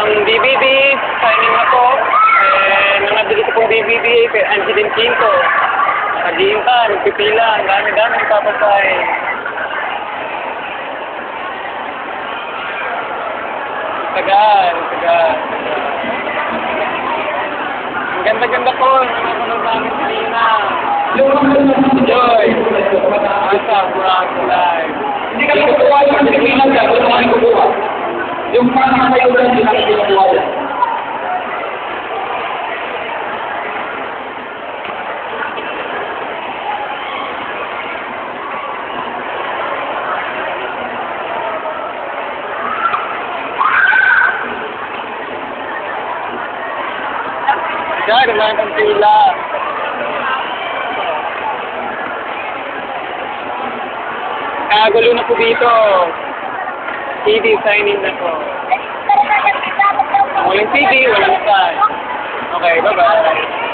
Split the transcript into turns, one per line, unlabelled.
DVD, signing ako. Nung nabili ko pong DVD, Angelin Quinto. Nag-iing ka, nagpipila, ang dami-dami nagpapasay. Tagal. Ang ganda-ganda ko, nanonood namin kanina. Joy! Asa, Burak Live.
Hindi ka kukuha yung Pilipinas dyan, ito ang kukuha. Yung mga nakatayo dyan, hindi ka kukuha dyan.
Diyan, naman ang pila. Kagulo na po dito. CD, sign-in na po. Walang CD, walang sign. Okay, bye-bye.